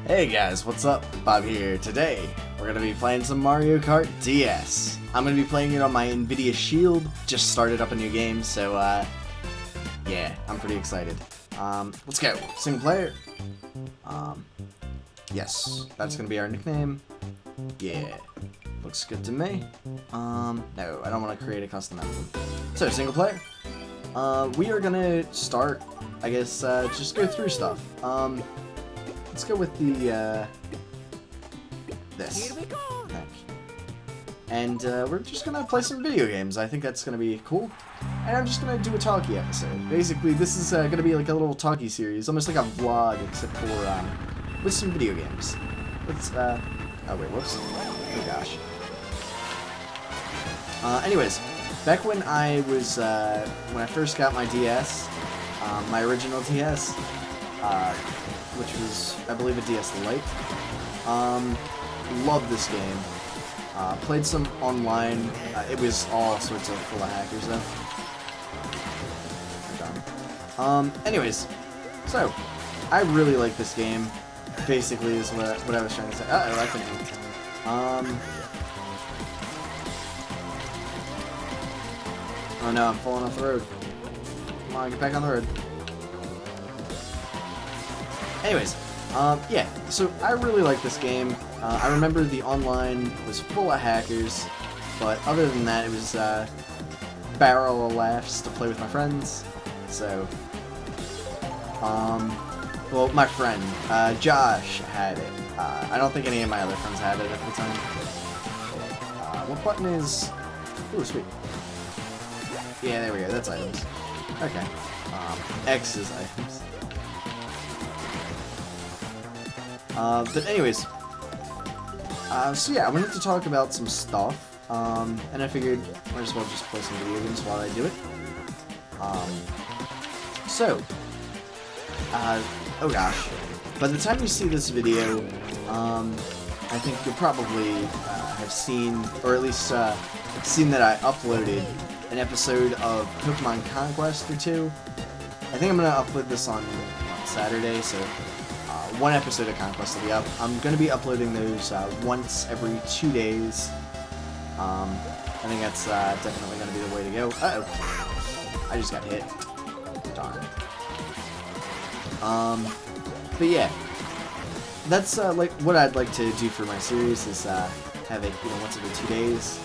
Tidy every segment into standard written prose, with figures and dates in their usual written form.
Hey guys, what's up? Bob here. Today, we're gonna be playing some Mario Kart DS. I'm gonna be playing it on my NVIDIA Shield. Just started up a new game, so yeah, I'm pretty excited. Let's go. Single player. Yes, that's gonna be our nickname. Yeah, looks good to me. No, I don't want to create a custom map. So, single player. We are gonna start, I guess, just go through stuff. Let's go with the, this. Here we go. Okay. And, we're just gonna play some video games. I think that's gonna be cool. And I'm just gonna do a talkie episode. Basically, this is, gonna be like a little talkie series, almost like a vlog, except for, with some video games. Let's, oh wait, whoops. Oh gosh. Anyways, back when I was, when I first got my DS, my original DS, which was, I believe, a DS Lite. Loved this game. Played some online. It was all sorts of full of hackers, though. Anyways, so, I really like this game. Basically, is what I was trying to say. Uh-oh, I couldn't. Oh no, I'm falling off the road. Come on, get back on the road. Anyways, yeah, so I really like this game. I remember the online was full of hackers, but other than that, it was barrel of laughs to play with my friends. So, well, my friend, Josh had it. I don't think any of my other friends had it at the time. What button is... Ooh, sweet. Yeah, there we go, that's items. Okay. X is items. But anyways, so yeah, I wanted to talk about some stuff, and I figured might as well just play some video games while I do it. Oh gosh, by the time you see this video, I think you'll probably have seen, or at least seen that I uploaded an episode of Pokemon Conquest or two. I think I'm gonna upload this on Saturday, so one episode of Conquest will be up. I'm going to be uploading those once every 2 days. I think that's definitely going to be the way to go. Uh-oh. I just got hit. Darn. But yeah. That's like what I'd like to do for my series is have it, you know, once every 2 days.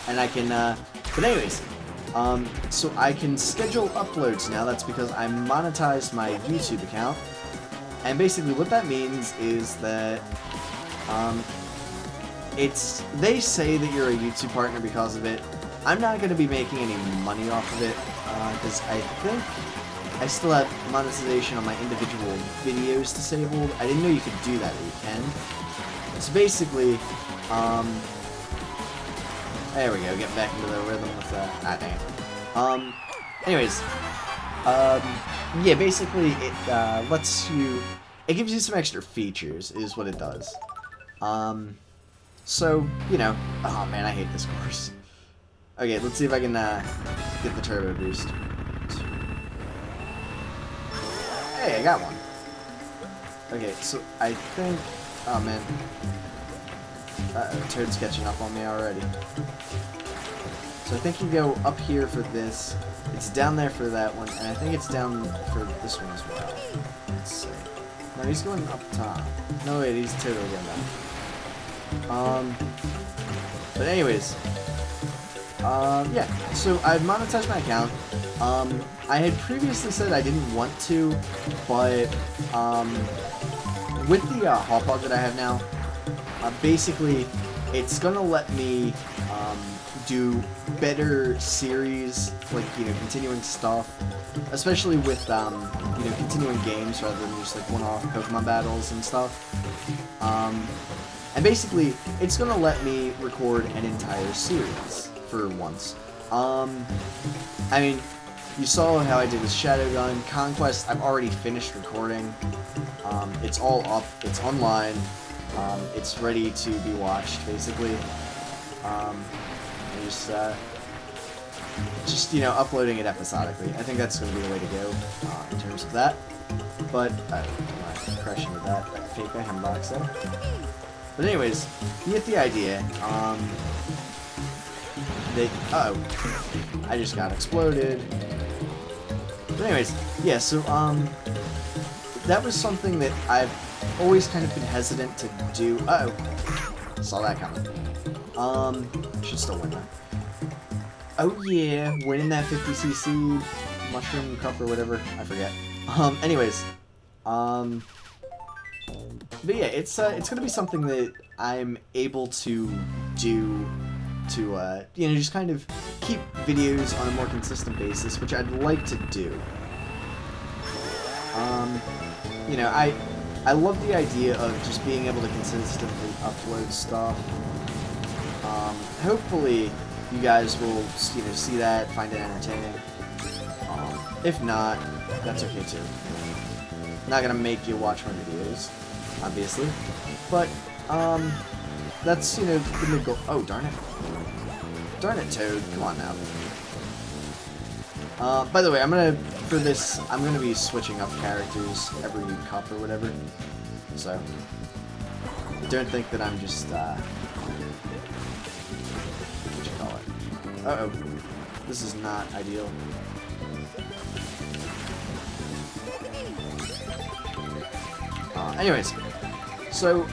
And I can, but anyways. So I can schedule uploads now. That's because I monetized my YouTube account. And basically what that means is that, they say that you're a YouTube partner because of it. I'm not going to be making any money off of it, because I think I still have monetization on my individual videos disabled. I didn't know you could do that, but you can. So basically, there we go, get back into the rhythm with that. Ah, dang it. Anyways, yeah, basically it lets you, it gives you some extra features, is what it does. So, you know, oh man, I hate this course. Okay, let's see if I can get the turbo boost. Hey, I got one. Okay, so I think, oh man. Uh-oh, Toad's catching up on me already. So I think you go up here for this, it's down there for that one, and I think it's down for this one as well. Let's see. No, he's going up top. No, wait, he's totally going down. But anyways, yeah, so I've monetized my account. I had previously said I didn't want to, but, with the, hotbar that I have now, basically, it's gonna let me, do better series, like, you know, continuing stuff, especially with, you know, continuing games rather than just, like, one-off Pokemon battles and stuff. And basically, it's gonna let me record an entire series, for once. I mean, you saw how I did with Shadowgun. Conquest, I've already finished recording. It's all up, it's online, it's ready to be watched, basically. Just, you know, uploading it episodically. I think that's going to be the way to go in terms of that. But, I'm crashing with that fake hembox there. But anyways, you get the idea. Uh-oh. I just got exploded. But anyways, yeah, so, that was something that I've always kind of been hesitant to do. Uh-oh. Saw that coming. Should still win that. Oh yeah, winning that 50cc mushroom cup or whatever, I forget. Anyways, but yeah, it's gonna be something that I'm able to do to, you know, just kind of keep videos on a more consistent basis, which I'd like to do. You know, I love the idea of just being able to consistently upload stuff. Hopefully you guys will, you know, see that, find it entertaining. If not, that's okay too. I'm not gonna make you watch my videos, obviously, but that's, you know, the mid goal. Oh, darn it! Darn it, Toad! Come on now. By the way, for this, I'm gonna be switching up characters every cup or whatever. So, don't think that I'm just, what you call it? Uh-oh. This is not ideal. Anyways, so,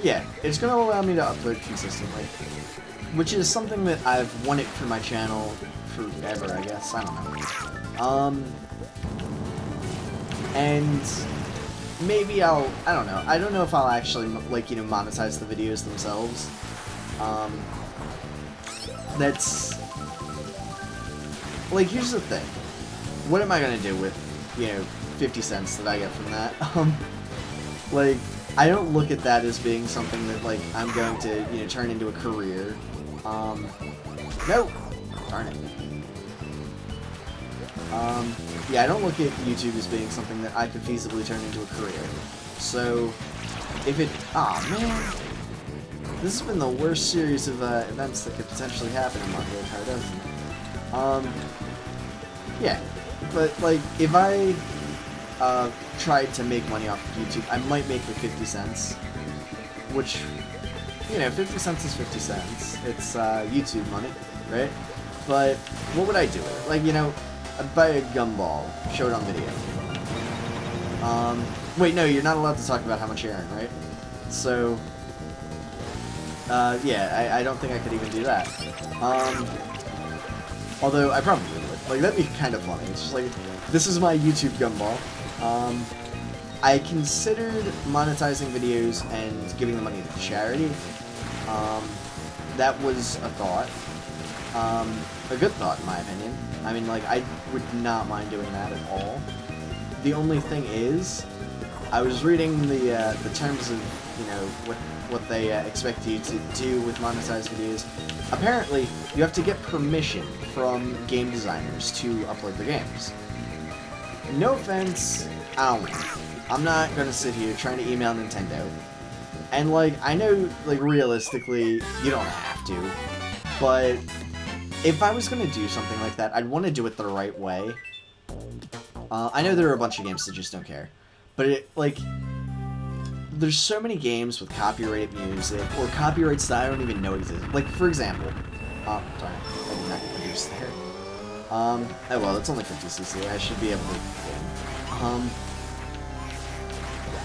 yeah, it's gonna allow me to upload consistently, which is something that I've wanted for my channel forever, I guess. I don't know. And maybe I don't know. I don't know if I'll actually, like, you know, monetize the videos themselves. That's, like, here's the thing. What am I gonna do with, you know, 50 cents that I get from that? Like, I don't look at that as being something that, like, I'm going to, you know, turn into a career. No! Darn it. Yeah, I don't look at YouTube as being something that I could feasibly turn into a career. So, if it... Aw, man! This has been the worst series of, events that could potentially happen in Mario Kart, hasn't it? Yeah. But, like, if I, tried to make money off of YouTube, I might make the 50 cents. Which, you know, 50 cents is 50 cents. It's, YouTube money, right? But, what would I do with it? Like, you know, I'd buy a gumball, show it on video. Wait, no, you're not allowed to talk about how much you earn, right? So, yeah, I don't think I could even do that. Although, I probably would. Like, that'd be kind of funny. It's just like, this is my YouTube gumball. I considered monetizing videos and giving the money to charity. That was a thought. A good thought, in my opinion. I mean, like, I would not mind doing that at all. The only thing is, I was reading the terms of, you know, what they expect you to do with monetized videos. Apparently, you have to get permission from game designers to upload their games. No offense, I don't know. I'm not gonna sit here trying to email Nintendo. And, like, I know, like, realistically, you don't have to. But if I was gonna do something like that, I'd want to do it the right way. I know there are a bunch of games that just don't care. But, like, there's so many games with copyrighted music, or copyrights that I don't even know exist. Like, for example, sorry, I did not get produced there. Oh well, it's only 50cc, I should be able to win.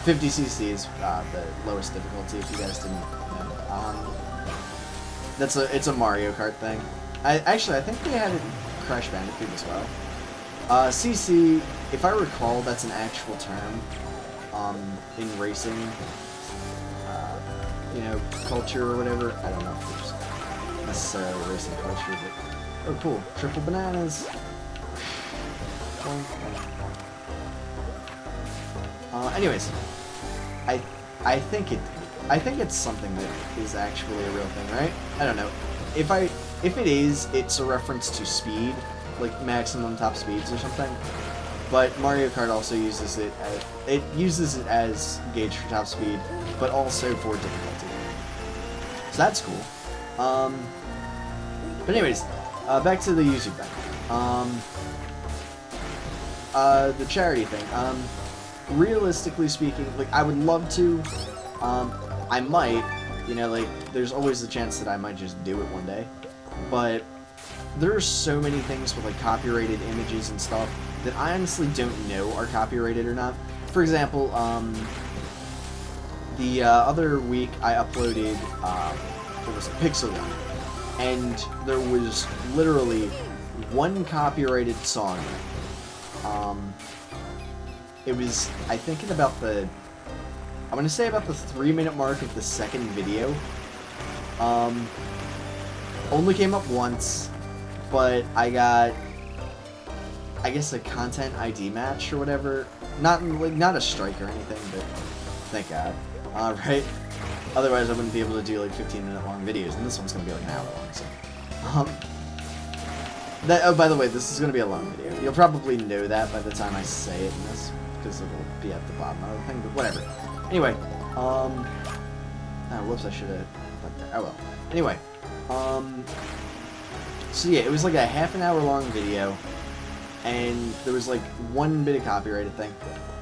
50cc is, the lowest difficulty, if you guys didn't know. It's a Mario Kart thing. Actually, I think they had it in Crash Bandicoot as well. CC, if I recall, that's an actual term, in racing, you know, culture or whatever. I don't know if there's necessarily racing culture, but... Oh, cool. Triple bananas! Anyways, I think it's something that is actually a real thing, right? I don't know. If it is, it's a reference to speed, like maximum top speeds or something. But Mario Kart also uses it as gauge for top speed, but also for difficulty. So that's cool. But anyways, back to the YouTube thing. the charity thing. Realistically speaking, like, I would love to. I might, you know, like, there's always the chance that I might just do it one day. But there are so many things with, like, copyrighted images and stuff that I honestly don't know are copyrighted or not. For example, the other week I uploaded, what was it, Pixel Gun. And there was literally one copyrighted song. It was, I think, at about the, I'm going to say about the 3-minute mark of the second video. Only came up once, but I got, I guess, a content ID match or whatever. Not a strike or anything, but thank God. Right? Otherwise, I wouldn't be able to do like 15-minute long videos, and this one's gonna be like an hour long. So, oh, by the way, this is gonna be a long video. You'll probably know that by the time I say it in this, because it'll be at the bottom of the thing. But whatever. Anyway, oh, whoops, I should have put that. Oh well. Anyway, so yeah, it was like a half an hour long video, and there was like one bit of copyrighted thing,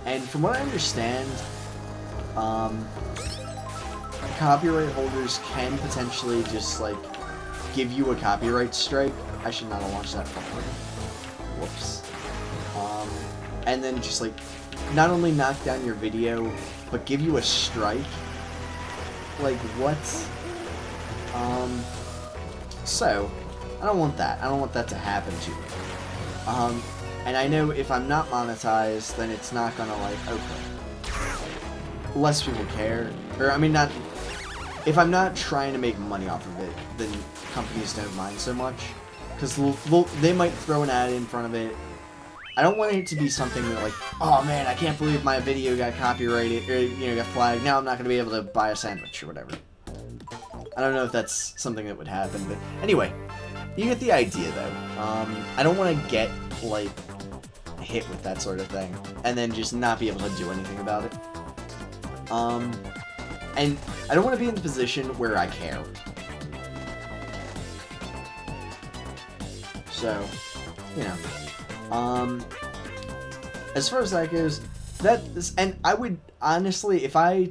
and from what I understand, copyright holders can potentially just like give you a copyright strike. I should not have launched that properly. Whoops. And then just like not only knock down your video, but give you a strike. Like what? So I don't want that. I don't want that to happen to me. And I know if I'm not monetized, then it's not gonna like, okay, less people care. Or I mean, not. If I'm not trying to make money off of it, then companies don't mind so much. Because they might throw an ad in front of it. I don't want it to be something that like, oh man, I can't believe my video got copyrighted, or, you know, got flagged. Now I'm not going to be able to buy a sandwich or whatever. I don't know if that's something that would happen, but anyway, you get the idea though. I don't want to get, like, hit with that sort of thing, and then just not be able to do anything about it. And I don't want to be in the position where I care. So, you know. As far as that goes, and I would honestly, if I,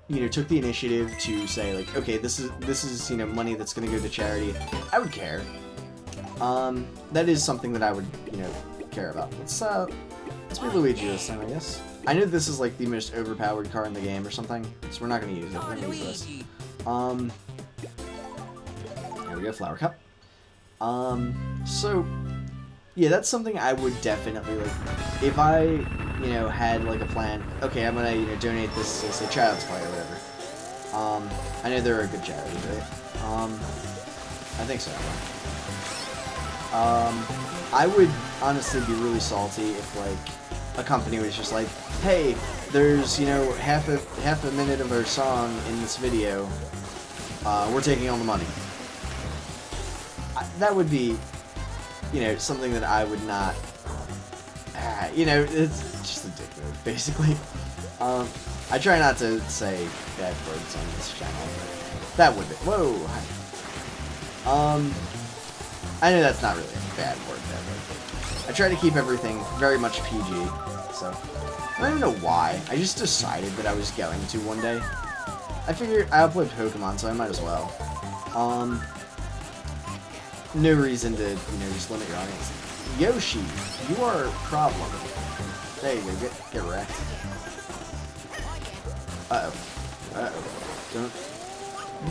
you know, took the initiative to say like, okay, this is you know, money that's going to go to charity, I would care. That is something that I would, you know, care about. Let's be Luigi this time, I guess. I know this is like the most overpowered car in the game or something, so we're not going to use it. We're going to use this. There we go, flower cup. So, yeah, that's something I would definitely, like, if I, you know, had, like, a plan, okay, I'm gonna, you know, donate this to, say, Child's Play or whatever. I know they're a good charity, right? I think so. I would honestly be really salty if, like, a company was just like, hey, there's, you know, half a minute of our song in this video, we're taking all the money. That would be, you know, something that I would not, you know, it's just a dick move, basically. I try not to say bad words on this channel, but that would be, whoa, I know that's not really a bad word there, but I try to keep everything very much PG, so, I don't even know why, I just decided that I was going to one day. I figured I upload Pokemon, so I might as well. No reason to, you know, just limit your audience. Yoshi, you are a problem. There you go, get wrecked. Uh-oh. Uh-oh. Don't...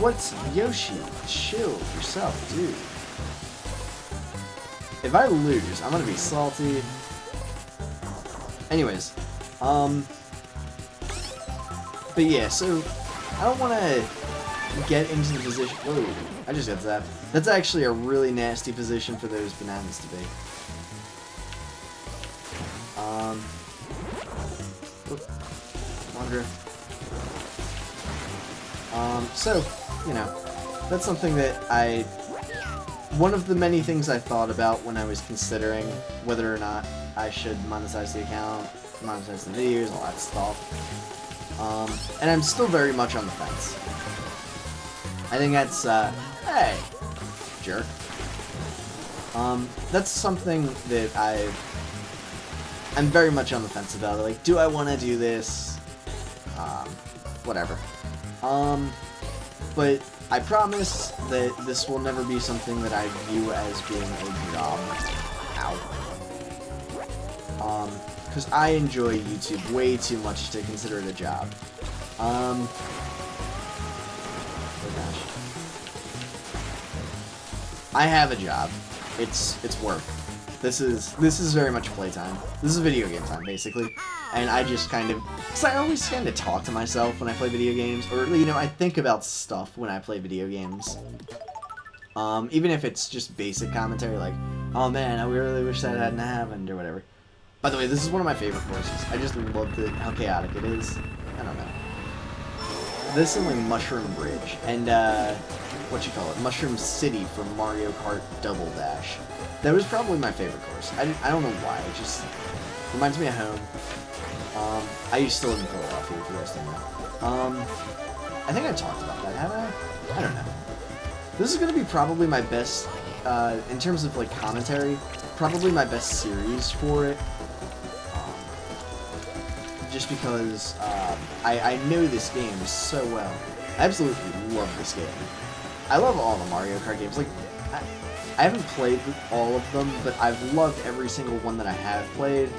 What's Yoshi? Chill yourself, dude. If I lose, I'm gonna be salty. Anyways, but yeah, so, I don't wanna get into the position. Whoa, I just got zapped. That's actually a really nasty position for those bananas to be. Wonder. So, you know, that's something that one of the many things I thought about when I was considering whether or not I should monetize the account, monetize the videos, all that stuff. And I'm still very much on the fence. I think that's, hey, jerk. That's something that I've I'm very much on the fence about it. Like, do I want to do this? Whatever. But I promise that this will never be something that I view as being a job. Ow. Because I enjoy YouTube way too much to consider it a job. Oh gosh. I have a job. It's work. This is very much playtime. This is video game time, basically. And I just kind of... Because I always kind of talk to myself when I play video games. Or, you know, I think about stuff when I play video games. Even if it's just basic commentary, like, oh man, I really wish that hadn't happened, or whatever. By the way, this is one of my favorite courses. I just love how chaotic it is. I don't know. This and, like, Mushroom Bridge. And, what you call it? Mushroom City from Mario Kart Double Dash. That was probably my favorite course. I don't know why. It just reminds me of home. I used to live in Philadelphia, if you guys didn't know. I think I talked about that, haven't I? I don't know. This is going to be probably my best, in terms of, like, commentary, probably my best series for it. Just because I know this game so well. I absolutely love this game. I love all the Mario Kart games. Like, I haven't played all of them, but I've loved every single one that I have played.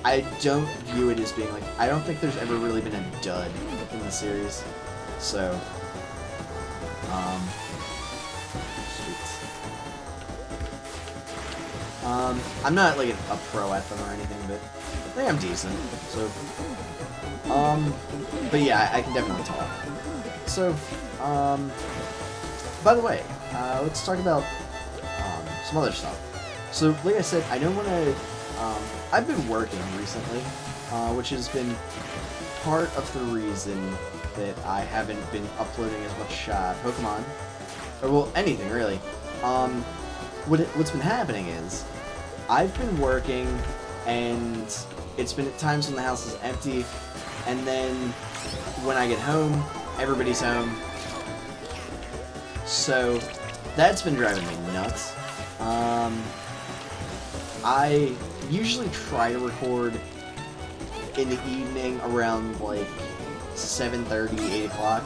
I don't view it as being like, I don't think there's ever really been a dud in the series. So, I'm not like a pro at them or anything, but I think I'm decent. So, but yeah, I can definitely talk. So, by the way, let's talk about some other stuff. So, like I said, I don't want to. I've been working recently, which has been part of the reason that I haven't been uploading as much Pokemon, or well, anything really. What's been happening is I've been working, and it's been at times when the house is empty, and then when I get home, everybody's home. So that's been driving me nuts. I usually try to record in the evening around like 7:30, 8 o'clock.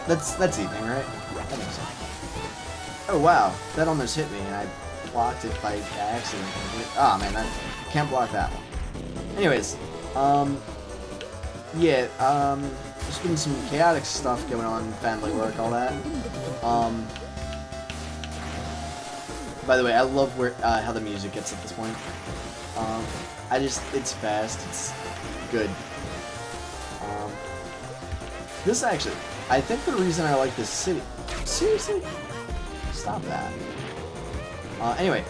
That's evening, right? That makes sense. Oh wow, that almost hit me, and I blocked it by accident. Oh man, I can't block that one. Anyways, yeah, there's been some chaotic stuff going on, family work, all that. By the way, I love how the music gets at this point. It's fast, it's good. This actually, I think the reason I like this city, seriously? Stop that. Anyway,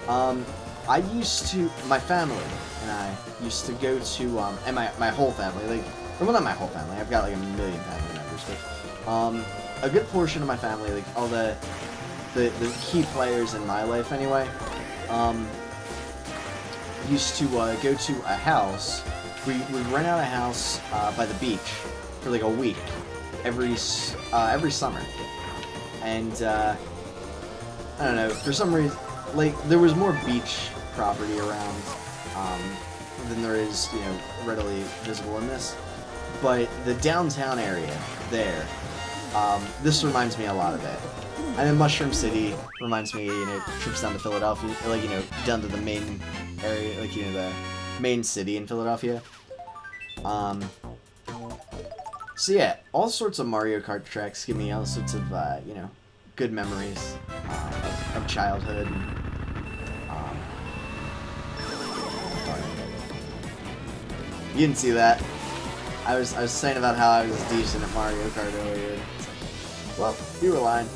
my family and I used to go to, and my whole family, like, well, not my whole family, I've got like a million family members, but, a good portion of my family, like, all the key players in my life anyway, used to go to a house. We rent out a house by the beach for like a week every summer, and I don't know, for some reason, like, there was more beach property around than there is, you know, readily visible in this, but the downtown area there, this reminds me a lot of it. And then Mushroom City reminds me, you know, trips down to Philadelphia, like, you know, down to the main area, like, you know, the main city in Philadelphia. So yeah, all sorts of Mario Kart tracks give me all sorts of, you know, good memories of childhood. You didn't see that. I was saying about how I was decent at Mario Kart earlier. Well, you were lying.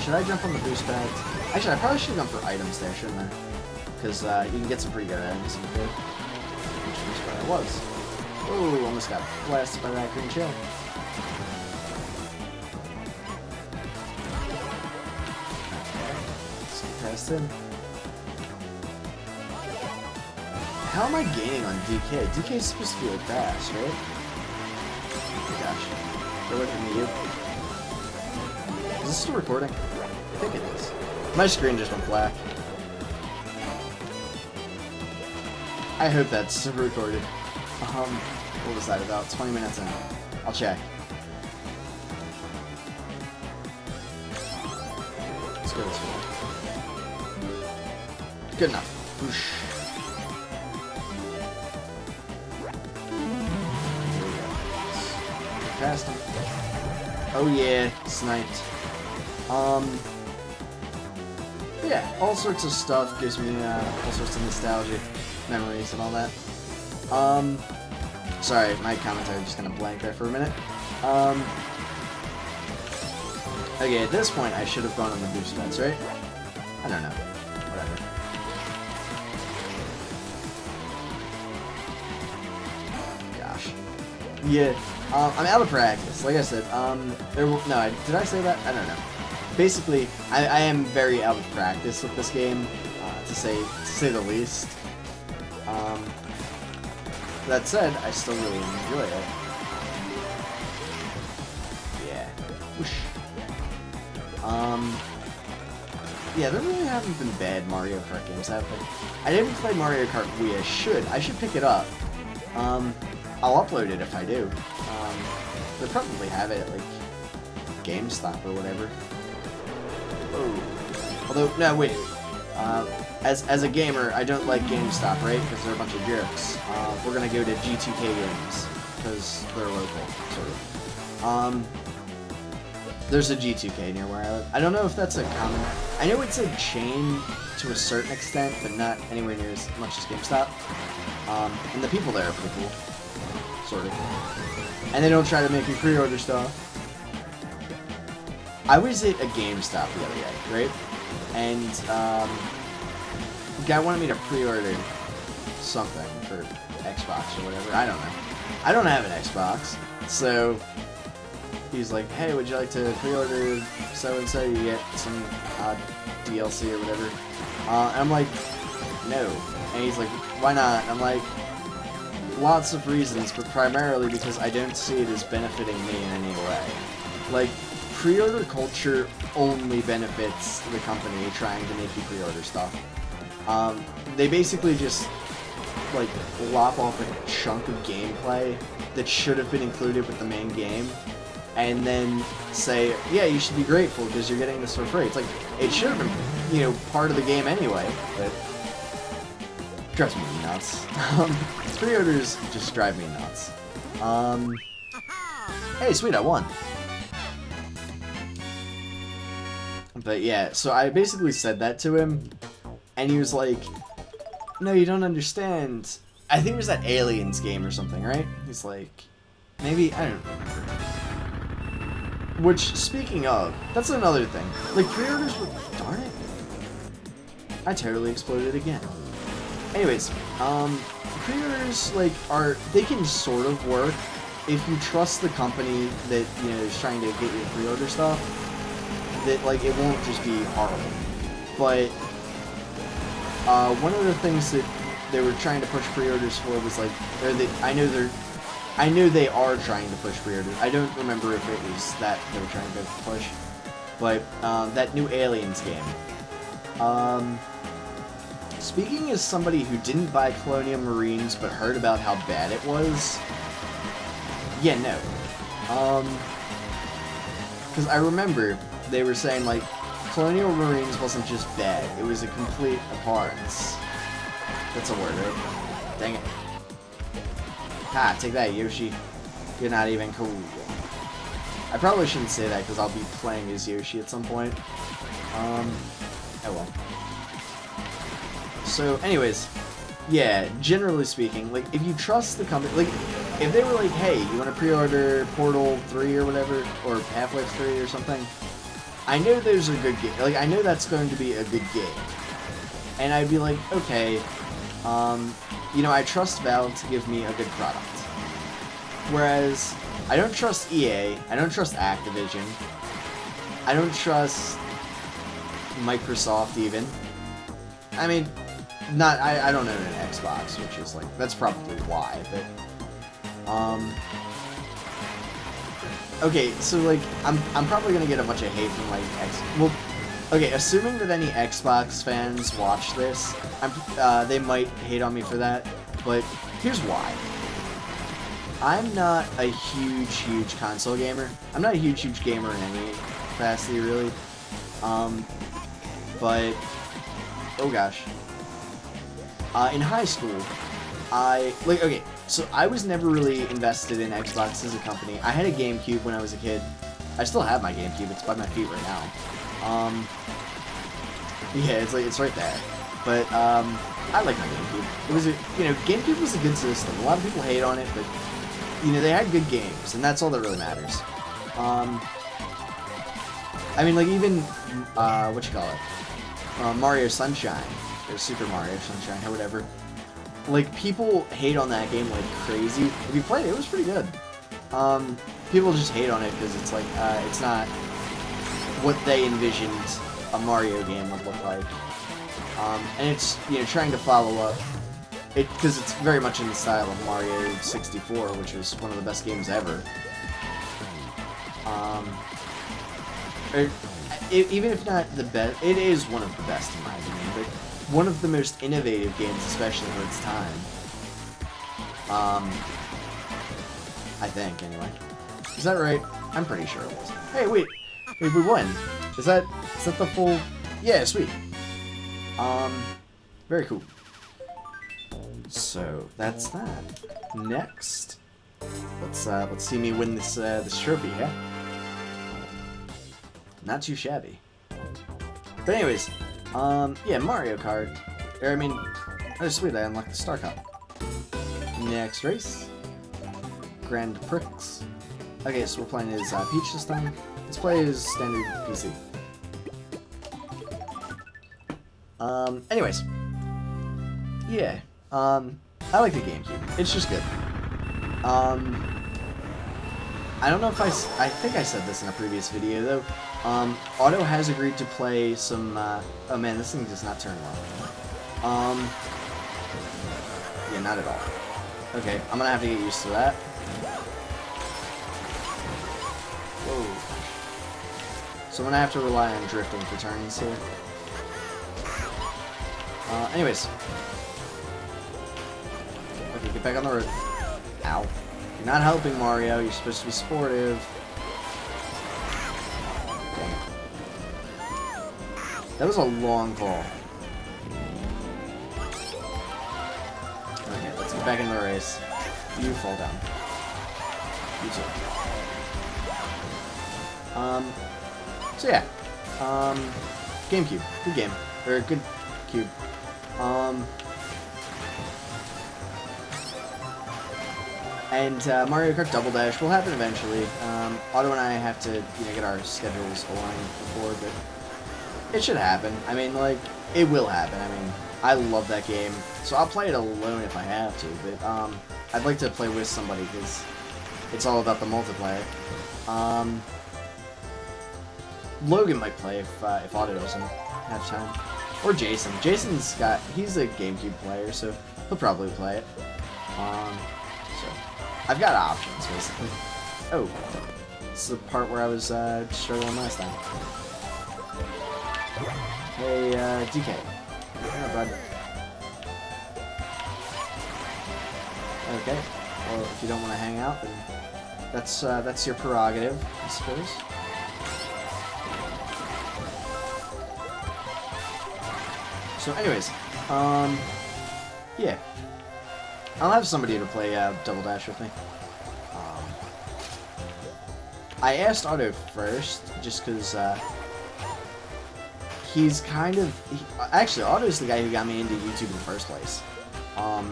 Should I jump on the boost pads? Actually, I probably should have gone for items there, shouldn't I? Because you can get some pretty good items if you could. Which is where I was. Oh, almost got blasted by that green shell. Let's get past him. How am I gaining on DK? DK is supposed to be like fast, right? Oh gosh. Go away from me, you. Is this still recording? I think it is. My screen just went black. I hope that's recorded. What was that about? 20 minutes in. I'll check. Let's go this way. Good enough. Whoosh. Past him. Oh yeah, sniped. Yeah, all sorts of stuff gives me all sorts of nostalgic memories and all that. Sorry, my commentary just kind of blanked there for a minute. Okay, at this point I should have gone on the boost bets, right? I don't know. Whatever. Gosh. Yeah. I'm out of practice. Like I said, did I say that? I don't know. Basically, I am very out of practice with this game, to say the least. That said, I still really enjoy it. Yeah. Whoosh. Yeah, there really haven't been bad Mario Kart games, have there? I didn't play Mario Kart Wii. I should pick it up. I'll upload it if I do. They probably have it at, like, GameStop or whatever. Oh. Although, no, wait. As a gamer, I don't like GameStop, right? Because they're a bunch of jerks. We're gonna go to G2K Games, because they're local, sort of. There's a G2K near where I live. I don't know if that's a common... I know it's a chain to a certain extent, but not anywhere near as much as GameStop. And the people there are pretty cool. Sort of. And they don't try to make you pre-order stuff. I was at a GameStop the other day, right? And, the guy wanted me to pre-order something for Xbox or whatever. I don't know. I don't have an Xbox, so he's like, hey, would you like to pre-order so-and-so? You get some DLC or whatever. And I'm like, no. And he's like, why not? And I'm like, lots of reasons, but primarily because I don't see it as benefiting me in any way. Like, pre-order culture only benefits the company trying to make you pre-order stuff. They basically just, like, lop off a chunk of gameplay that should have been included with the main game, and then say, yeah, you should be grateful because you're getting this for free. It's like, it should have been, you know, part of the game anyway, but it drives me nuts. Pre-orders just drive me nuts. Hey, sweet, I won. But yeah, so I basically said that to him, and he was like, no, you don't understand. I think it was that Aliens game or something, right? He's like, maybe, I don't remember. Which, speaking of, that's another thing. Like, pre-orders were, darn it. I totally exploded again. Anyways, pre-orders, like, they can sort of work if you trust the company that, you know, is trying to get you to pre-order stuff. That, like, it won't just be horrible. But one of the things that they were trying to push pre-orders for was like, I know they are trying to push pre-orders. I don't remember if it was that they were trying to push, but that new Aliens game. Speaking as somebody who didn't buy Colonial Marines but heard about how bad it was, yeah, no. Because I remember they were saying, like, Colonial Marines wasn't just bad, it was a complete abhorrence. That's a word, right? Dang it. Ha, take that, Yoshi. You're not even cool. I probably shouldn't say that, because I'll be playing as Yoshi at some point. Oh well. So, anyways, yeah, generally speaking, like, if you trust the company, like, if they were like, hey, you want to pre-order Portal 3 or whatever, or Half-Life 3 or something, I know those are good games. Like, I know that's going to be a good game. And I'd be like, okay, you know, I trust Valve to give me a good product. Whereas, I don't trust EA, I don't trust Activision, I don't trust Microsoft even. I mean, I don't own an Xbox, which is like, that's probably why, but, okay, so like, I'm probably gonna get a bunch of hate from like, well, Okay, assuming that any Xbox fans watch this, they might hate on me for that, but here's why. I'm not a huge console gamer. I'm not a huge gamer in any capacity, really. But, oh gosh. In high school, okay, so I was never really invested in Xbox as a company. I had a GameCube when I was a kid. I still have my GameCube. It's by my feet right now. Yeah, it's right there. But, I like my GameCube. It was GameCube was a good system. A lot of people hate on it, but, they had good games, and that's all that really matters. I mean, like, even, Mario Sunshine, or Super Mario Sunshine, or whatever. Like, people hate on that game like crazy. If you played it, it was pretty good. People just hate on it because it's like, it's not what they envisioned a Mario game would look like. And it's, trying to follow up, because it's very much in the style of Mario 64, which was one of the best games ever. Even if not the best, it is one of the best in my opinion, but one of the most innovative games, especially for its time. I think, anyway. Is that right? I'm pretty sure it was. Hey, wait, we won. Is that the full? Yeah, sweet. Very cool. So that's that. Next, let's see me win this trophy, yeah? Not too shabby. But anyways, yeah, Mario Kart. Oh sweet, I unlocked the Star Cup. Next race. Grand Prix. Okay, so we're playing as Peach this time. Let's play as standard PC. Anyways. Yeah. I like the GameCube. It's just good. I don't know if I think I said this in a previous video, though. Otto has agreed to play some, oh man, this thing does not turn well. Yeah, not at all. Okay, I'm gonna have to get used to that. Whoa. So I'm gonna have to rely on drifting for turns here. Anyways. Okay, get back on the road. Ow. You're not helping, Mario. You're supposed to be sportive. Dang it. That was a long fall. Okay, let's get back in the race. You fall down. You too. So yeah. GameCube. Good game. Or good cube. And Mario Kart Double Dash will happen eventually. Otto and I have to, get our schedules aligned before, but it should happen. I mean, like, it will happen. I mean, I love that game, so I'll play it alone if I have to, but I'd like to play with somebody because it's all about the multiplayer. Logan might play if Otto doesn't have time. Or Jason. He's a GameCube player, so he'll probably play it. So I've got options, basically. Oh, this is the part where I was struggling last time. Hey, DK. Yeah, bud. Okay. Well, if you don't want to hang out, then that's your prerogative, I suppose. So, anyways, yeah. I'll have somebody to play Double Dash with me. I asked Otto first, just because he's kind of... actually, Otto's the guy who got me into YouTube in the first place. A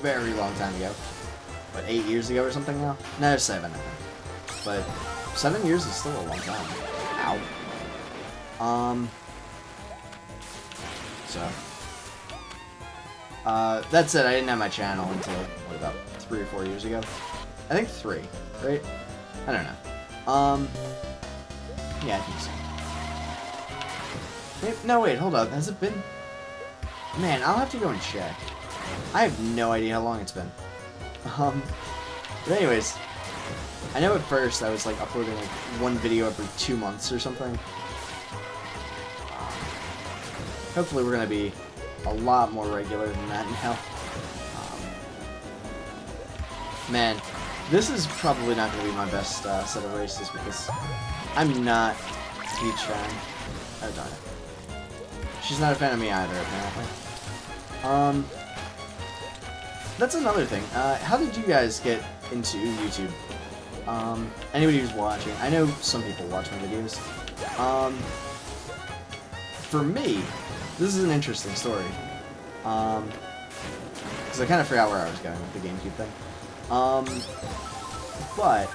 very long time ago. What, 8 years ago or something now? No, 7, I think. But 7 years is still a long time. Ow. So... that said, I didn't have my channel until, what, about 3 or 4 years ago? I think 3, right? I don't know. Yeah, I think so. Wait, no, wait, hold up. Has it been... Man, I'll have to go and check. I have no idea how long it's been. But anyways, I know at first I was, like, uploading, like, 1 video every 2 months or something. hopefully we're gonna be a lot more regular than that now. Man, this is probably not gonna be my best set of races because I'm not a huge fan. Oh darn it. She's not a fan of me either, apparently. That's another thing. How did you guys get into YouTube? Anybody who's watching, I know some people watch my videos. For me, this is an interesting story. Because I kind of forgot where I was going with the GameCube thing. But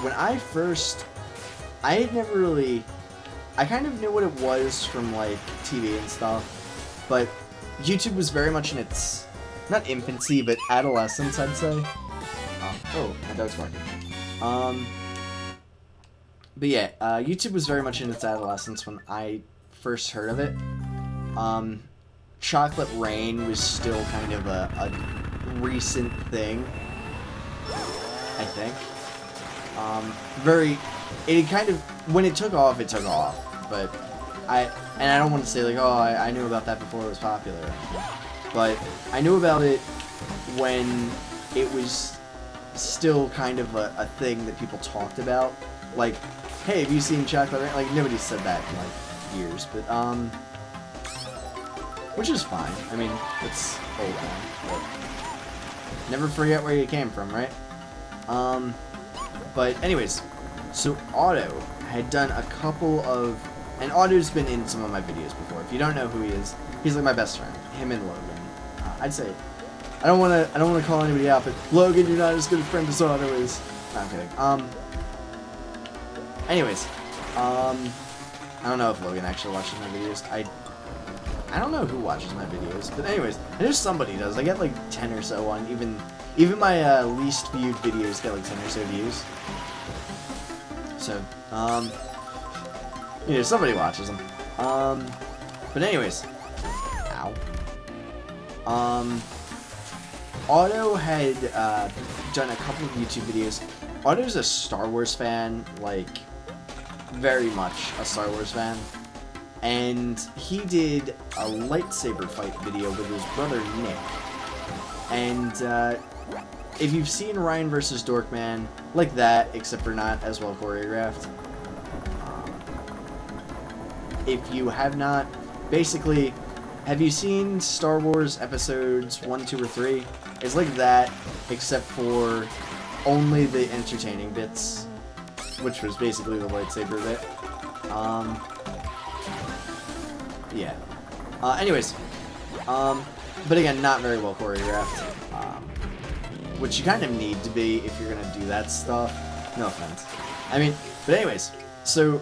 when I first, I had never really, I kind of knew what it was from like TV and stuff, but YouTube was very much in its, not infancy, but adolescence, I'd say. Oh, my dog's barking. But yeah, YouTube was very much in its adolescence when I first heard of it. Chocolate Rain was still kind of a recent thing, I think. It kind of, when it took off, but I don't want to say like, oh, I knew about that before it was popular, but I knew about it when it was still kind of a thing that people talked about. Like, hey, have you seen Chocolate Rain? Like, nobody said that in like years, but which is fine. I mean, it's old now, but never forget where you came from, right? But anyways, so Otto had done a couple of, and Otto's been in some of my videos before. If you don't know who he is, he's like my best friend. Him and Logan. I'd say, I don't want to call anybody out, but Logan, you're not as good a friend as Otto is. No, I'm kidding. Anyways, I don't know if Logan actually watches my videos. I don't know who watches my videos, but anyways, I know somebody does. I get like 10 or so on even my least viewed videos get like 10 or so views. So, you know, somebody watches them. But anyways, ow. Otto had done a couple of YouTube videos. Otto's a Star Wars fan, like very much a Star Wars fan. And he did a lightsaber fight video with his brother Nick. And if you've seen Ryan vs. Dorkman, like that, except for not as well choreographed. If you have not, basically, have you seen Star Wars episodes 1, 2, or 3? It's like that, except for only the entertaining bits, which was basically the lightsaber bit. Yeah. Anyways, but again, not very well choreographed, which you kind of need to be if you're gonna do that stuff. No offense. I mean, but anyways, so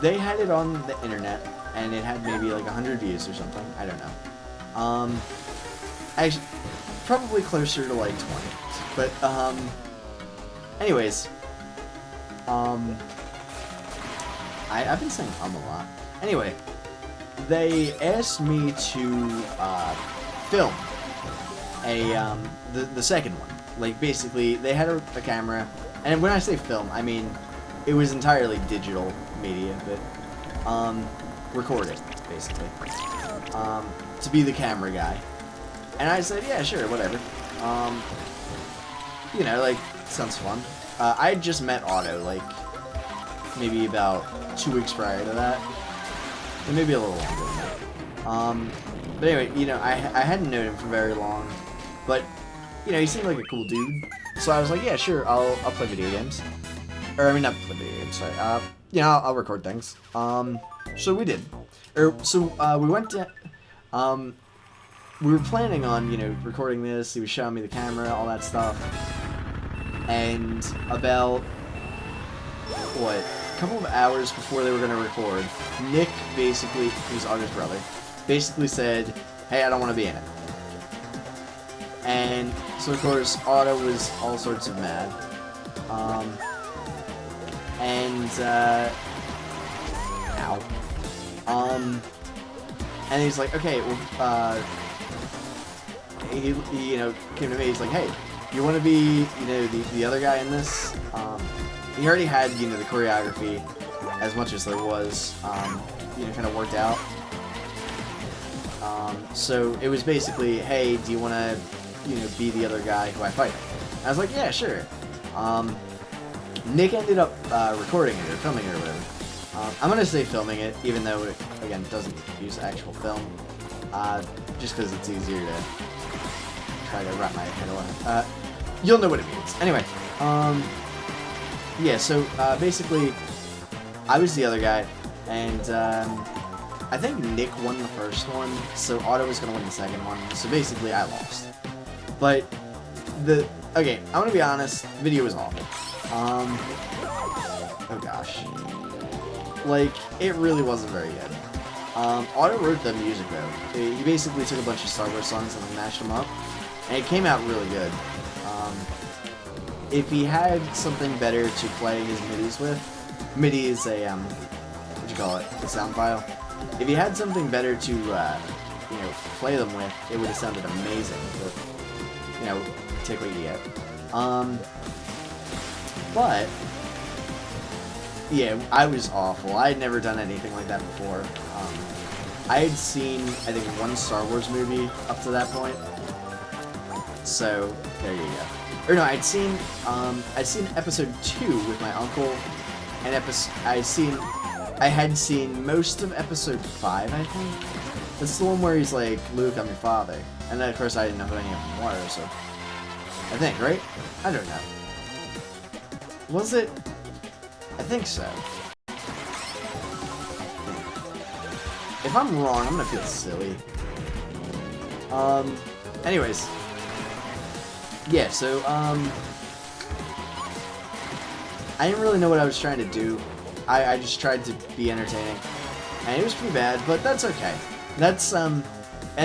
they had it on the internet, and it had maybe like 100 views or something. I don't know. Actually, probably closer to like 20. But anyways, I've been saying a lot. Anyway. They asked me to film the second one. Like, basically, they had a camera, and when I say film, I mean it was entirely digital media, but recorded, basically, to be the camera guy. And I said, yeah, sure, whatever. You know, like, sounds fun. I had just met Otto, like, maybe about 2 weeks prior to that. Maybe a little longer than that. But anyway, you know, I hadn't known him for very long, but, you know, he seemed like a cool dude. So I was like, yeah, sure, I'll play video games. Or, I mean, not play video games, sorry. You know, I'll record things. So we did. We went to, we were planning on, you know, recording this. He was showing me the camera, all that stuff. And about, what? A couple of hours before they were going to record, Nick basically, who's Otto's brother, basically said, hey, I don't want to be in it. And so of course Otto was all sorts of mad. And he's like, okay, well, he you know, came to me, he's like, hey, you want to be, you know, the other guy in this? He already had, you know, the choreography, as much as there was, you know, kind of worked out. So it was basically, hey, do you want to, be the other guy who I fight? I was like, yeah, sure. Nick ended up recording it or filming it or whatever. I'm gonna say filming it, even though it, again, doesn't use actual film, just because it's easier to try to wrap my head around. You'll know what it means. Anyway, yeah. So basically, I was the other guy, and I think Nick won the first one, so Otto was gonna win the second one. So basically, I lost. But okay, I'm gonna be honest, the video was awful. Oh gosh. Like, it really wasn't very good. Otto wrote the music though. He basically took a bunch of Star Wars songs and mashed them up, and it came out really good. If he had something better to play his MIDIs with, MIDI is a, what do you call it, a sound file. If he had something better to, play them with, it would have sounded amazing, but, take what you get. But, yeah, I was awful. I had never done anything like that before. I had seen, I think, one Star Wars movie up to that point. So, there you go. Or no, I'd seen episode 2 with my uncle, and I had seen most of episode 5, I think. That's the one where he's like, Luke, I'm your father. And then, of course, I didn't know who any of them were, so... I think, right? I don't know. Was it? I think so. If I'm wrong, I'm gonna feel silly. Anyways. Yeah, so, I didn't really know what I was trying to do. I just tried to be entertaining. And it was pretty bad, but that's okay. That's, and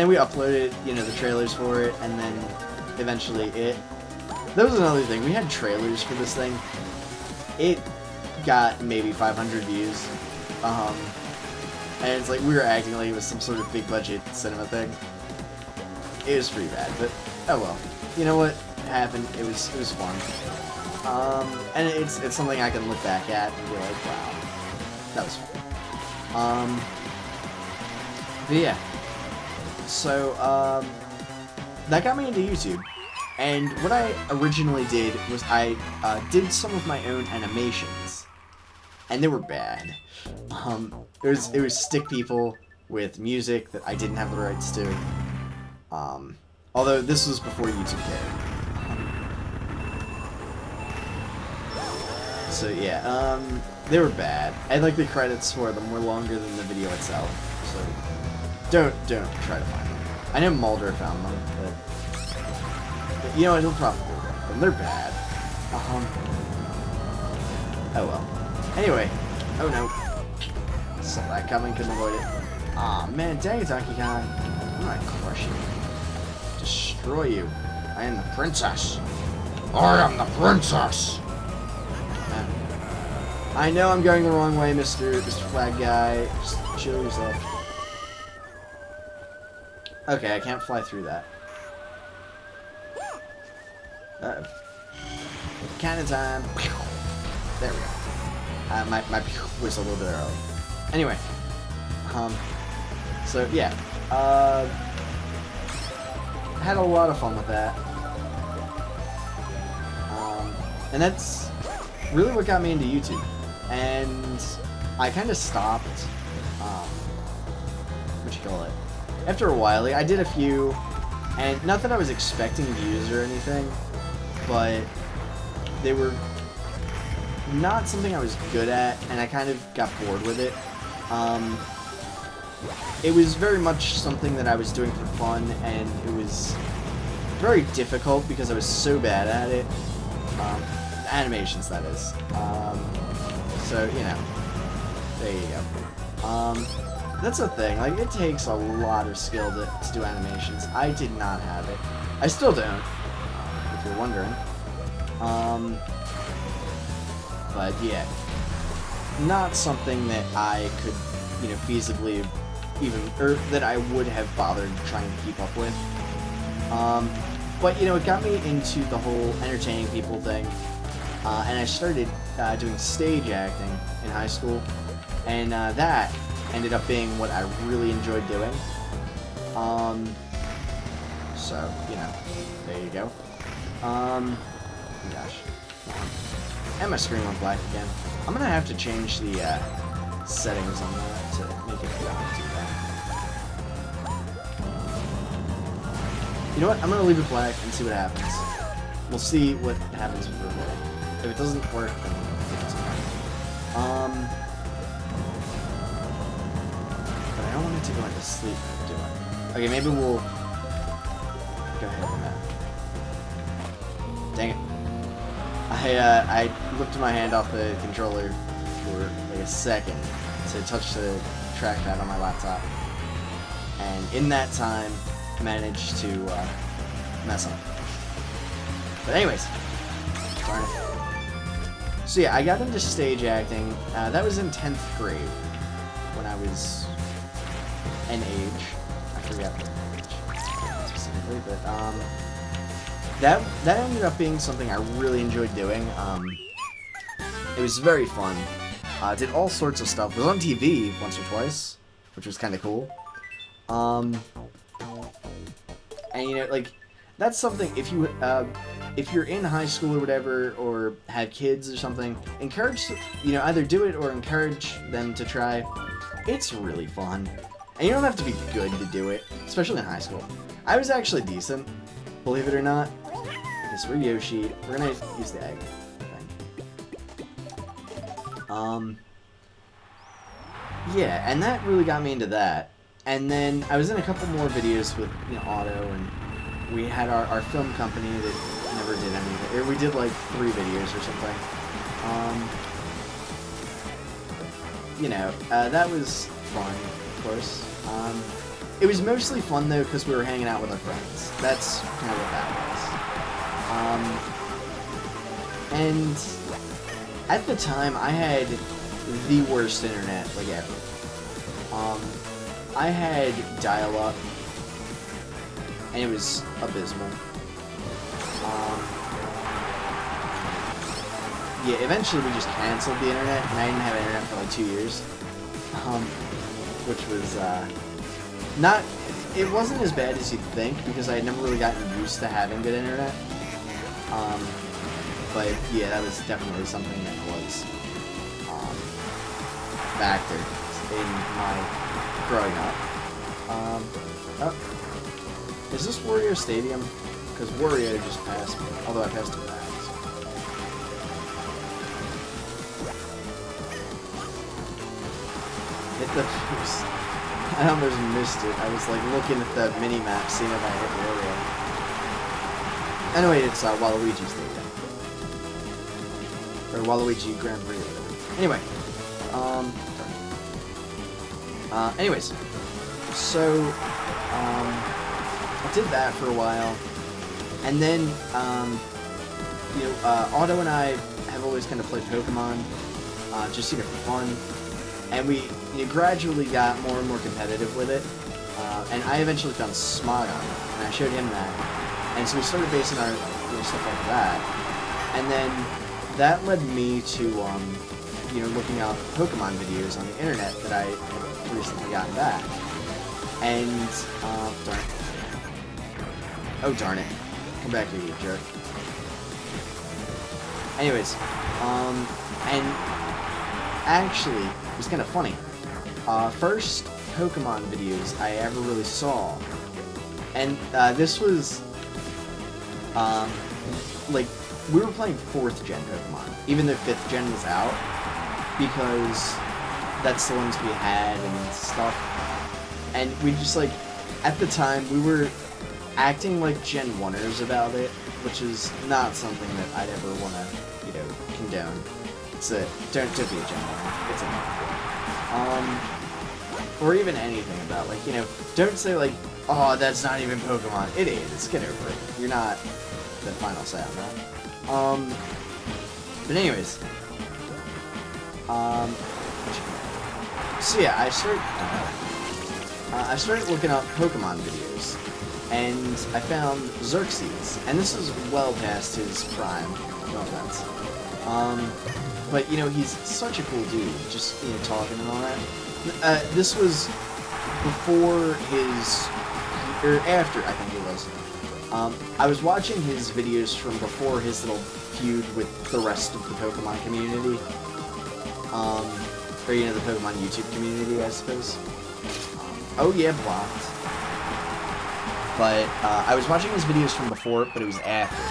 we uploaded, the trailers for it, and then eventually that was another thing. We had trailers for this thing. It got maybe 500 views. And it's like we were acting like it was some sort of big budget cinema thing. It was pretty bad, but oh well. You know what happened? It was fun. And it's something I can look back at and be like, wow, that was fun. But yeah. So that got me into YouTube. And what I originally did was I did some of my own animations, and they were bad. It was stick people with music that I didn't have the rights to. Although this was before YouTube cared. So yeah, they were bad. And like the credits for them were longer than the video itself. So don't try to find them. I know Mulder found them, but. You know what, he'll probably write them. They're bad. Oh well. Anyway. Oh no. Saw that coming, couldn't avoid it. Aw, man, dang it, Donkey Kong. I'm gonna crush you. Destroy you. I am the princess. I am the princess! I know I'm going the wrong way, Mr. Flag Guy. Just chill yourself. Okay, I can't fly through that. Uh-oh. Cannon time. There we go. My was a little bit early. Anyway. So, yeah. Had a lot of fun with that. And that's really what got me into YouTube. And I kind of stopped, what you call it? After a while, I did a few, and not that I was expecting views or anything, but they were not something I was good at, and I kind of got bored with it. It was very much something that I was doing for fun, and it was very difficult because I was so bad at it. Animations, that is. So, you know, there you go. That's the thing, like, it takes a lot of skill to do animations. I did not have it. I still don't, if you're wondering. But yeah, not something that I could, you know, feasibly even, or that I would have bothered trying to keep up with. But, you know, it got me into the whole entertaining people thing, and I started doing stage acting in high school, and that ended up being what I really enjoyed doing. So, you know, there you go. Gosh. And my screen went black again. I'm gonna have to change the, settings on that to make it not too bad. You know what? I'm gonna leave it black and see what happens. We'll see what happens for a bit. If it doesn't work, then it's fine. But I don't want it to go into sleep, do I? Okay, maybe we'll go ahead and dang it. I lifted my hand off the controller for like a second to touch the trackpad on my laptop, and in that time managed to mess up. But anyways, darn it. So yeah, I got into stage acting. That was in 10th grade when I was an age. I forget what age specifically, but that ended up being something I really enjoyed doing. It was very fun. Did all sorts of stuff. It was on TV once or twice, which was kind of cool. And you know, like, that's something, if you're in high school or whatever, or have kids or something, encourage, you know, either do it or encourage them to try. It's really fun. And you don't have to be good to do it, especially in high school. I was actually decent, believe it or not. Because we're Yoshi. We're gonna use the egg thing. Yeah, and that really got me into that. And then I was in a couple more videos with, you know, Otto, and we had our film company that never did anything. Or we did like 3 videos or something. You know, that was fun, of course. It was mostly fun though because we were hanging out with our friends. That's kind of what that was. And at the time, I had the worst internet like ever. I had dial-up, and it was abysmal. Yeah, eventually we just canceled the internet, and I didn't have internet for like 2 years. Which was, not, it wasn't as bad as you'd think, because I had never really gotten used to having good internet. But yeah, that was definitely something that was, a factor in my growing up. Oh. Is this Wario Stadium? Because Wario just passed me, although I passed him back. So. Hit the fuse. I almost missed it. I was like looking at the mini-map, seeing if I hit Wario. Anyway, it's Waluigi Stadium. Or Waluigi Grand Prix. Anyway. Anyways. So, I did that for a while. And then, you know, Otto and I have always kind of played Pokemon, just, you know, for fun. And we, you know, gradually got more and more competitive with it. And I eventually found Smog on it, and I showed him that. And so we started basing our, you know, stuff like that. And then that led me to, you know, looking up Pokemon videos on the internet that I had recently gotten back. And, darn it. Oh, darn it. Come back here, you jerk. Anyways, and actually, it was kind of funny. First Pokemon videos I ever really saw, and this was, like, we were playing 4th gen Pokemon, even though 5th gen was out, because that's the ones we had and stuff. And we just, like, at the time, we were acting like Gen 1ers about it, which is not something that I'd ever want to, you know, condone. It's a, don't be a Gen 1er. It's a or even anything about, like, you know, don't say, like, oh, that's not even Pokemon. It is. Get over it. You're not the final say on that. But anyways. So yeah, I started looking up Pokemon videos, and I found Xerxes, and this is well past his prime, no offense. But, you know, he's such a cool dude, just, you know, talking and all that. This was before his or after, I think it was. I was watching his videos from before his little feud with the rest of the Pokemon community. Or, you know, the Pokemon YouTube community, I suppose. Oh yeah, blocked. But, I was watching his videos from before, but it was after.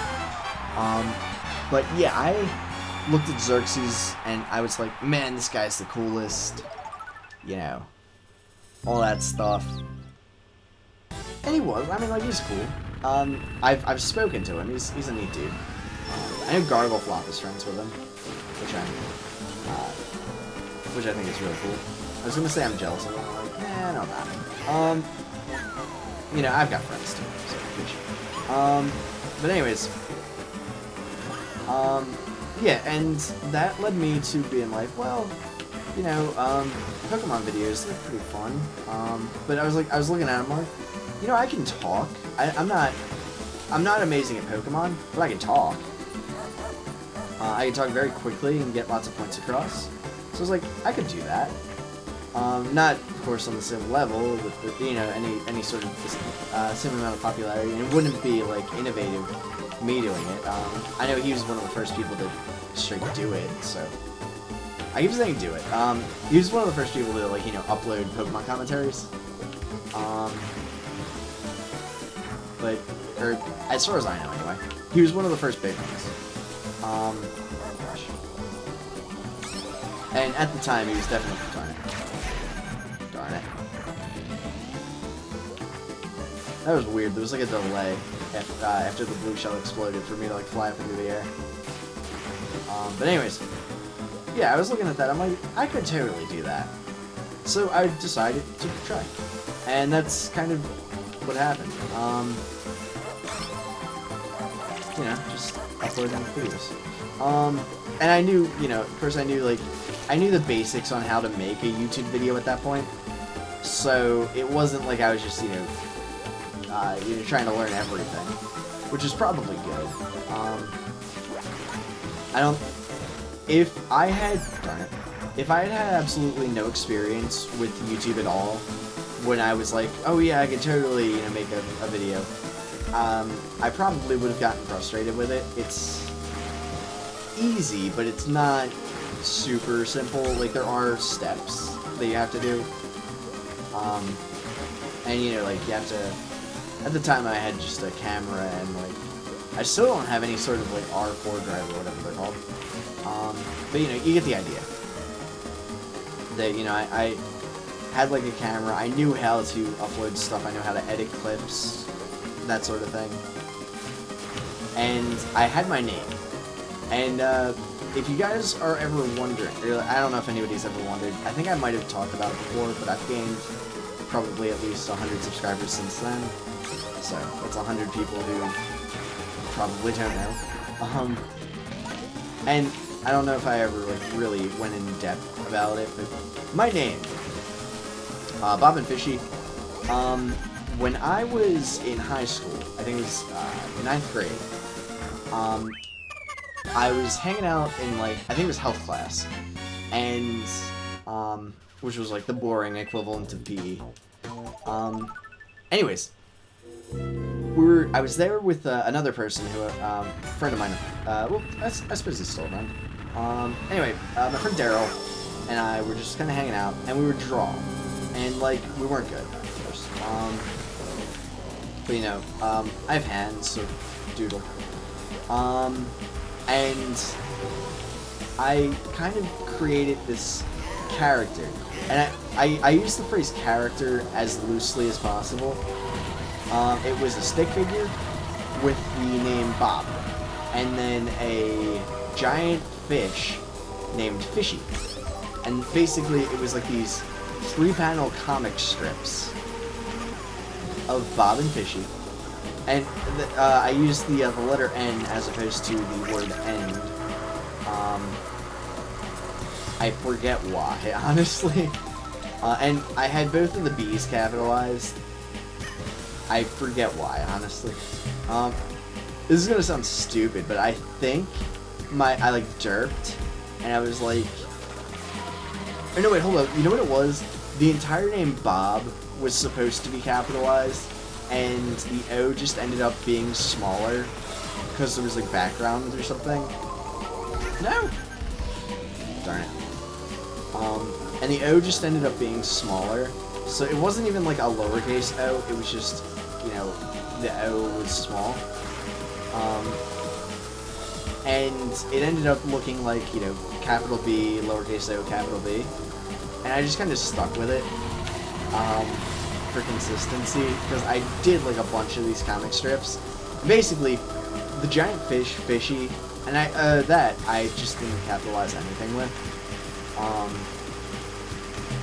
But yeah, I looked at Xerxes, and I was like, man, this guy's the coolest. You know, all that stuff. And he was, I mean, like, he's cool. I've spoken to him, he's a neat dude. I know Gargleflop is friends with him, which I think is really cool. I was gonna say I'm jealous of him, I'm like, nah, no, I'm not. You know, I've got friends too, so but anyways, yeah, and that led me to being like, well, you know, Pokemon videos, they're pretty fun, but I was looking at them like, you know, I can talk. I'm not amazing at Pokemon, but I can talk. I can talk very quickly and get lots of points across. So I was like, I could do that. Not, of course, on the same level with you know, any sort of same amount of popularity, and it wouldn't be like innovative me doing it. I know he was one of the first people to straight do it, so I keep saying do it. He was one of the first people to, like, you know, upload Pokemon commentaries. But, or as far as I know, anyway, he was one of the first big ones. Gosh. And at the time, he was definitely darn it. That was weird. There was like a delay after the blue shell exploded for me to like fly up into the air. But anyways, yeah, I was looking at that. I'm like, I could totally do that. So I decided to try, and that's kind of what happened. You know, just uploading videos. And I knew, you know, of course I knew the basics on how to make a YouTube video at that point. So it wasn't like I was just, you know, trying to learn everything, which is probably good. If I had had absolutely no experience with YouTube at all, when I was like, oh yeah, I could totally, you know, make a video, I probably would have gotten frustrated with it. It's easy, but it's not super simple. Like, there are steps that you have to do. And, you know, like, you have to... At the time, I had just a camera, and, like, I still don't have any sort of, like, R4 drive or whatever they're called. But, you know, you get the idea. That, you know, I had, like, a camera. I knew how to upload stuff. I knew how to edit clips, that sort of thing. And I had my name. And, if you guys are ever wondering, I don't know if anybody's ever wondered, I think I might have talked about it before, but I've gained probably at least 100 subscribers since then. So, that's 100 people who probably don't know. And I don't know if I ever, like, really went in depth about it, but my name, BoB and Fishy, when I was in high school, I think it was 9th grade, I was hanging out in, like, I think it was health class, and, which was, like, the boring equivalent of PE. Anyways, I was there with another person who, a friend of mine, well, I suppose he's still a friend. Anyway, my friend Daryl and I were just kind of hanging out, and we were drawing, and, like, we weren't good, of course. But, you know, I have hands, so doodle. And I kind of created this character, and I use the phrase character as loosely as possible. It was a stick figure with the name BoB, and then a giant fish named Fishy. And basically it was like these 3-panel comic strips of BoB and Fishy. And I used the letter N as opposed to the word end. I forget why, honestly. And I had both of the B's capitalized. I forget why, honestly. This is gonna sound stupid, but I think I like derped, and I was like... Or no, wait, hold up. You know what it was? The entire name BoB was supposed to be capitalized, and the O just ended up being smaller because there was like background or something. No! Darn it. And the O just ended up being smaller, so it wasn't even like a lowercase O, it was just, you know, the O was small. And it ended up looking like, you know, capital B, lowercase O, capital B. And I just kind of stuck with it for consistency, because I did like a bunch of these comic strips. Basically, the giant fish, fishy, and that I just didn't capitalize anything with.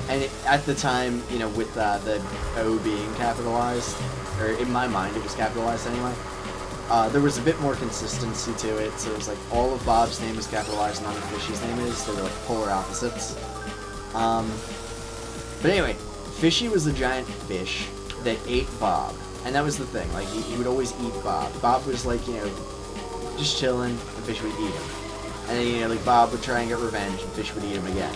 And at the time, you know, with the O being capitalized, or in my mind it was capitalized anyway, there was a bit more consistency to it, so it was like all of Bob's name is capitalized, none of Fishy's name is. They were like polar opposites. But anyway, Fishy was the giant fish that ate Bob, and that was the thing, like, he would always eat Bob. Bob was like, you know, just chilling, and Fish would eat him. And then, you know, like, Bob would try and get revenge, and Fish would eat him again.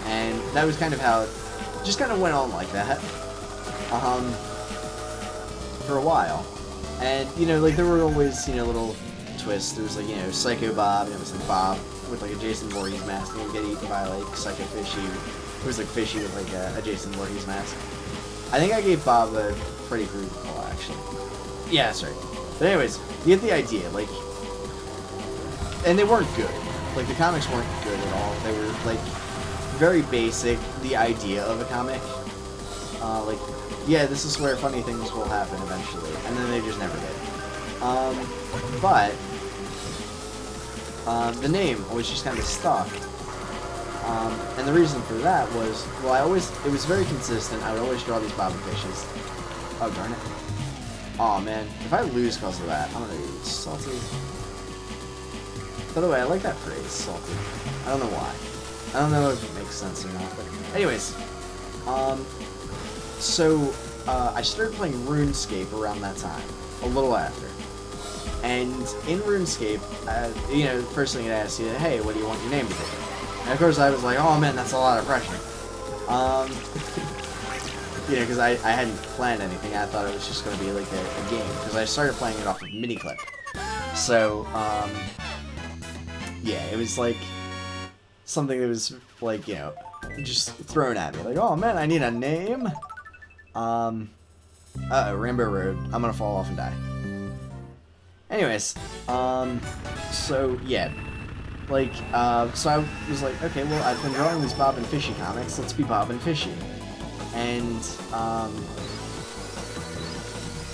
And that was kind of how it just kind of went on like that, for a while. And, you know, like, there were always, you know, little twists. There was, like, you know, Psycho Bob, and it was, like, Bob with, like, a Jason Voorhees mask, and he would get eaten by, like, Psycho Fishy, who was, like, Fishy with, like, a Jason Voorhees mask. I think I gave Bob a Freddy Krueger call, actually. Yeah, that's right. But anyways, you get the idea, like, and they weren't good. Like, the comics weren't good at all. They were, like, very basic, the idea of a comic. Like, yeah, this is where funny things will happen eventually, and then they just never did. But the name was just kind of stuck. And the reason for that was, well, it was very consistent. I would always draw these Bob and Fishes. Oh, darn it. Aw, man. If I lose because of that, I'm gonna be salty. By the way, I like that phrase, salty. I don't know why. I don't know if it makes sense or not, but anyways. So, I started playing RuneScape around that time. A little after. And in RuneScape, you know, the first thing it asks you, hey, what do you want your name to be? And of course I was like, oh man, that's a lot of pressure. You know, because I hadn't planned anything. I thought it was just going to be like a game. Because I started playing it off of Miniclip. So, yeah, it was like something that was like, you know, just thrown at me. Like, oh man, I need a name. Uh-oh, Rainbow Road. I'm gonna fall off and die. Anyways, so, yeah. Like, so I was like, okay, well, I've been drawing these Bob and Fishy comics, let's be Bob and Fishy. And,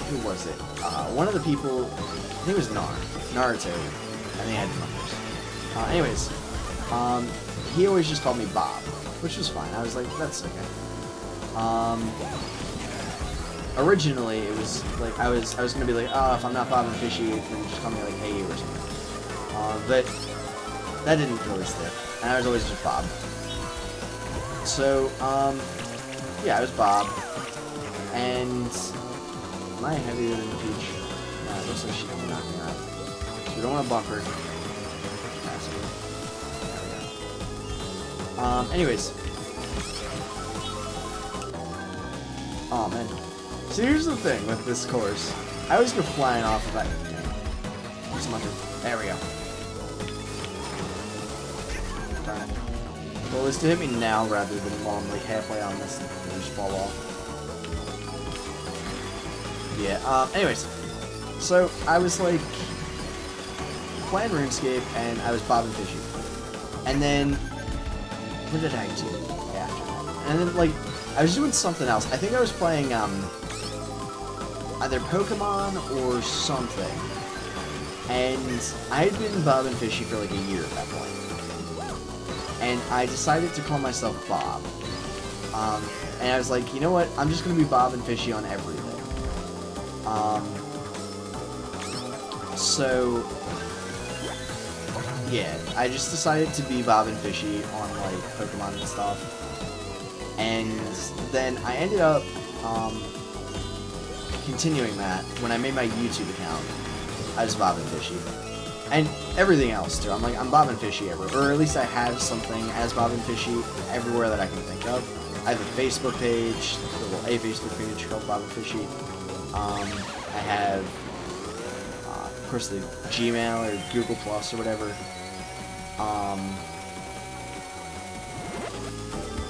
who was it? One of the people, I think it was Naruto, and they had numbers. Anyways, he always just called me Bob, which was fine. I was like, that's okay. Originally, it was like, I was gonna be like, oh, if I'm not Bob and Fishy, then just call me like heya or something. But that didn't really stick, and I was always just Bob. So, yeah, I was Bob, and am I heavier than Peach? No, it looks like she can knock me out. So we don't want to bump her. There we go. Anyways. Oh, man. So here's the thing with this course. I always go flying off of that. There we go. Darn it. Well, it's to hit me now rather than while I'm like halfway on this and just fall off. Yeah, anyways. So, I was like playing RuneScape and I was Bob and Fishy. And then, what did I do after that? And then, like, I was doing something else. I think I was playing, either Pokemon or something. And I had been Bob and Fishy for like a year at that point. And I decided to call myself Bob. And I was like, you know what? I'm just going to be Bob and Fishy on everything. So, yeah, I just decided to be Bob and Fishy on like Pokemon and stuff. And then I ended up continuing that when I made my YouTube account. I was Bob and Fishy. And everything else, too. I'm like, I'm Bob and Fishy everywhere. Or at least I have something as Bob and Fishy everywhere that I can think of. I have a Facebook page, a Facebook page called Bob and Fishy. I have, of course, the Gmail or Google Plus or whatever.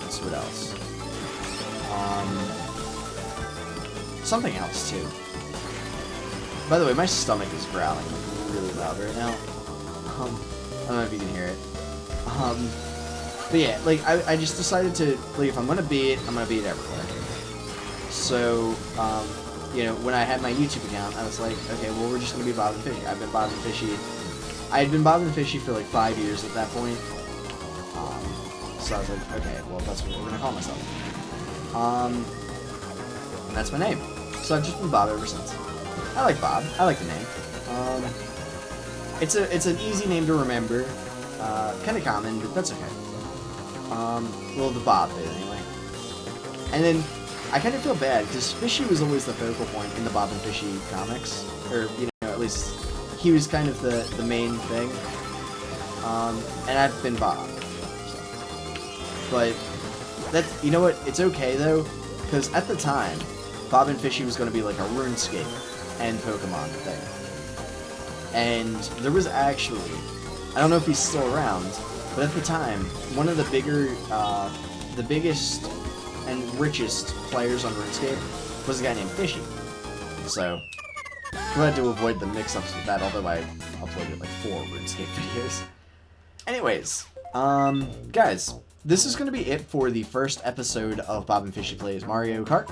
Let's see what else. Something else too. By the way, my stomach is growling like really loud right now. I don't know if you can hear it. But yeah, like I just decided to, like, if I'm gonna be it, I'm gonna be it everywhere. So, you know, when I had my YouTube account, I was like, okay, well, we're just gonna be Bob and Fishy. I've been Bob and Fishy. I had been Bob and Fishy for like 5 years at that point. So I was like, okay, well, that's what we're gonna call myself. And that's my name. So I've just been Bob ever since. I like Bob. I like the name. It's an easy name to remember. Kind of common, but that's okay. Well, the Bob bit anyway. And then I kind of feel bad because Fishy was always the focal point in the Bob and Fishy comics, or you know, at least he was kind of the main thing. And I've been Bob. So. But that's, you know what? It's okay though, because at the time, Bob and Fishy was going to be like a RuneScape and Pokemon thing. And there was actually, I don't know if he's still around, but at the time, one of the biggest and richest players on RuneScape was a guy named Fishy. So, glad to avoid the mix-ups with that, although I uploaded like 4 RuneScape videos. Anyways, guys, this is going to be it for the first episode of Bob and Fishy Plays Mario Kart.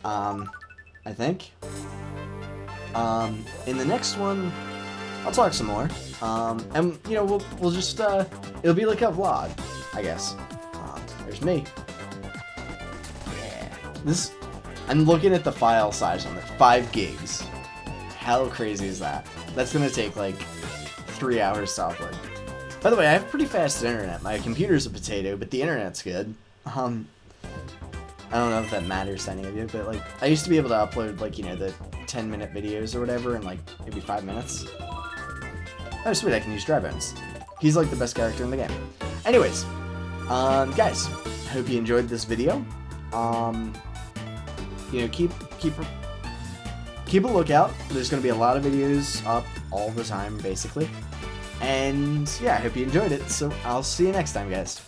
I think. In the next one, I'll talk some more. And, you know, we'll just, it'll be like a vlog, I guess. There's me. Yeah. I'm looking at the file size on it, 5 gigs. How crazy is that? That's gonna take, like, 3 hours to upload. By the way, I have pretty fast internet. My computer's a potato, but the internet's good. I don't know if that matters to any of you, but, like, I used to be able to upload, like, you know, the 10-minute videos or whatever in, like, maybe 5 minutes. Oh, sweet, I can use dry bones. He's, like, the best character in the game. Anyways, guys, hope you enjoyed this video. You know, keep a lookout. There's gonna be a lot of videos up all the time, basically. And, yeah, I hope you enjoyed it, so I'll see you next time, guys.